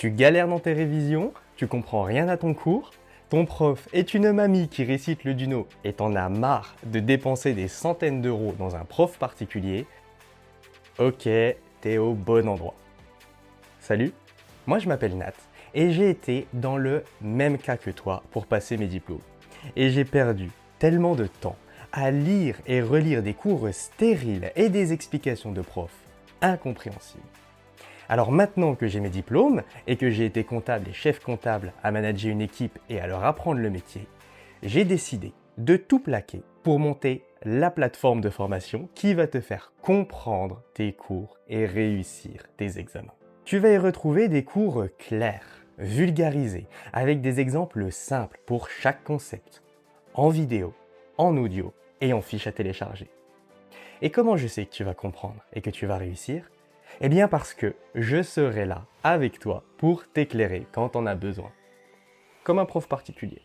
Tu galères dans tes révisions, tu comprends rien à ton cours, ton prof est une mamie qui récite le Duno et t'en as marre de dépenser des centaines d'euros dans un prof particulier. Ok, t'es au bon endroit. Salut, moi je m'appelle Nat et j'ai été dans le même cas que toi pour passer mes diplômes. Et j'ai perdu tellement de temps à lire et relire des cours stériles et des explications de profs incompréhensibles. Alors maintenant que j'ai mes diplômes et que j'ai été comptable et chef comptable à manager une équipe et à leur apprendre le métier, j'ai décidé de tout plaquer pour monter la plateforme de formation qui va te faire comprendre tes cours et réussir tes examens. Tu vas y retrouver des cours clairs, vulgarisés, avec des exemples simples pour chaque concept, en vidéo, en audio et en fiche à télécharger. Et comment je sais que tu vas comprendre et que tu vas réussir ? Eh bien parce que je serai là avec toi pour t'éclairer quand on a besoin. Comme un prof particulier.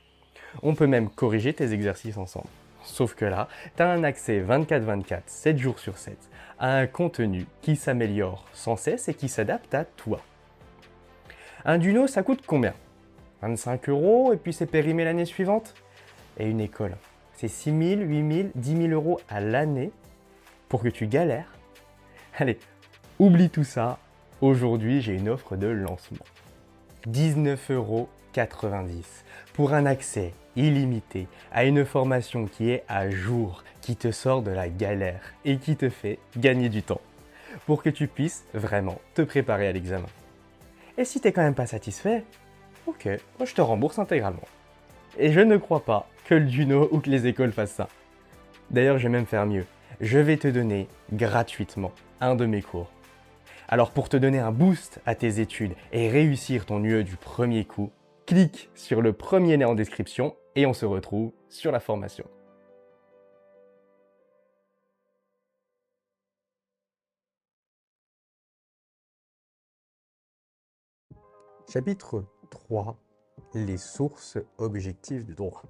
On peut même corriger tes exercices ensemble. Sauf que là, tu as un accès 24/24, 7 jours sur 7, à un contenu qui s'améliore sans cesse et qui s'adapte à toi. Un Duno, ça coûte combien ? 25 € et puis c'est périmé l'année suivante ? Et une école, c'est 6 000, 8 000, 10 000 € à l'année pour que tu galères ? Allez, oublie tout ça, aujourd'hui j'ai une offre de lancement. 19,90 € pour un accès illimité à une formation qui est à jour, qui te sort de la galère et qui te fait gagner du temps pour que tu puisses vraiment te préparer à l'examen. Et si t'es quand même pas satisfait, ok, moi je te rembourse intégralement. Et je ne crois pas que le Duno ou que les écoles fassent ça. D'ailleurs, je vais même faire mieux. Je vais te donner gratuitement un de mes cours. Alors pour te donner un boost à tes études et réussir ton UE du premier coup, clique sur le premier lien en description et on se retrouve sur la formation. Chapitre 3. Les sources objectives du droit.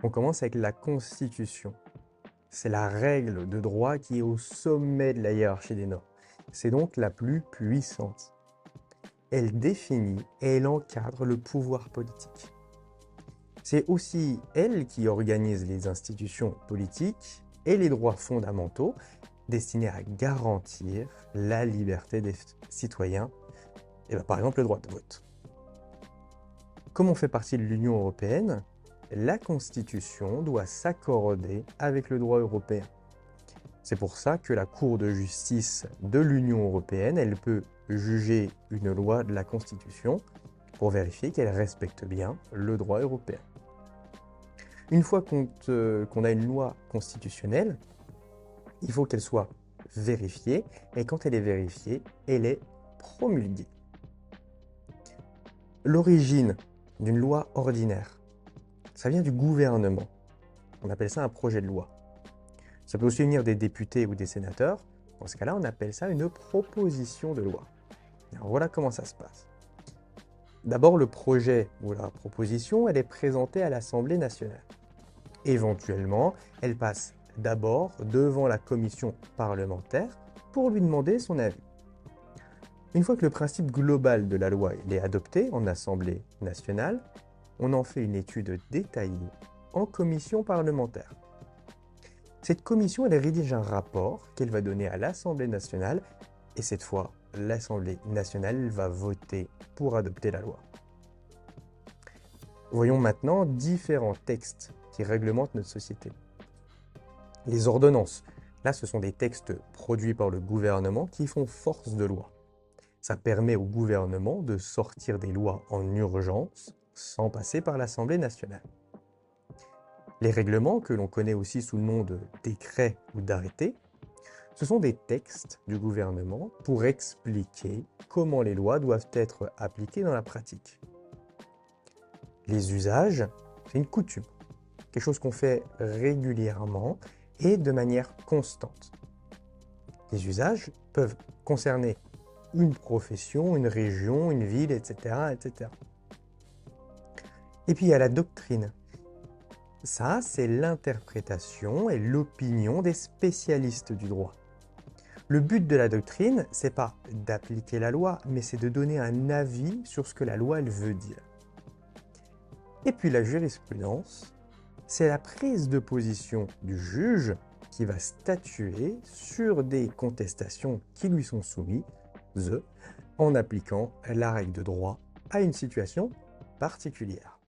On commence avec la Constitution. C'est la règle de droit qui est au sommet de la hiérarchie des normes. C'est donc la plus puissante. Elle définit et elle encadre le pouvoir politique. C'est aussi elle qui organise les institutions politiques et les droits fondamentaux destinés à garantir la liberté des citoyens, et par exemple le droit de vote. Comme on fait partie de l'Union européenne, la Constitution doit s'accorder avec le droit européen. C'est pour ça que la Cour de justice de l'Union européenne, elle peut juger une loi de la Constitution pour vérifier qu'elle respecte bien le droit européen. Une fois qu'on a une loi constitutionnelle, il faut qu'elle soit vérifiée, et quand elle est vérifiée, elle est promulguée. L'origine d'une loi ordinaire, ça vient du gouvernement. On appelle ça un projet de loi. Ça peut aussi venir des députés ou des sénateurs. Dans ce cas-là, on appelle ça une proposition de loi. Alors voilà comment ça se passe. D'abord, le projet ou la proposition, elle est présentée à l'Assemblée nationale. Éventuellement, elle passe d'abord devant la commission parlementaire pour lui demander son avis. Une fois que le principe global de la loi est adopté en Assemblée nationale, on en fait une étude détaillée en commission parlementaire. Cette commission, elle rédige un rapport qu'elle va donner à l'Assemblée nationale et cette fois, l'Assemblée nationale va voter pour adopter la loi. Voyons maintenant différents textes qui réglementent notre société. Les ordonnances, là ce sont des textes produits par le gouvernement qui font force de loi. Ça permet au gouvernement de sortir des lois en urgence sans passer par l'Assemblée nationale. Les règlements, que l'on connaît aussi sous le nom de décrets ou d'arrêtés, ce sont des textes du gouvernement pour expliquer comment les lois doivent être appliquées dans la pratique. Les usages, c'est une coutume, quelque chose qu'on fait régulièrement et de manière constante. Les usages peuvent concerner une profession, une région, une ville, etc., etc. Et puis il y a la doctrine. Ça, c'est l'interprétation et l'opinion des spécialistes du droit. Le but de la doctrine, c'est pas d'appliquer la loi, mais c'est de donner un avis sur ce que la loi elle veut dire. Et puis la jurisprudence, c'est la prise de position du juge qui va statuer sur des contestations qui lui sont soumises en appliquant la règle de droit à une situation particulière.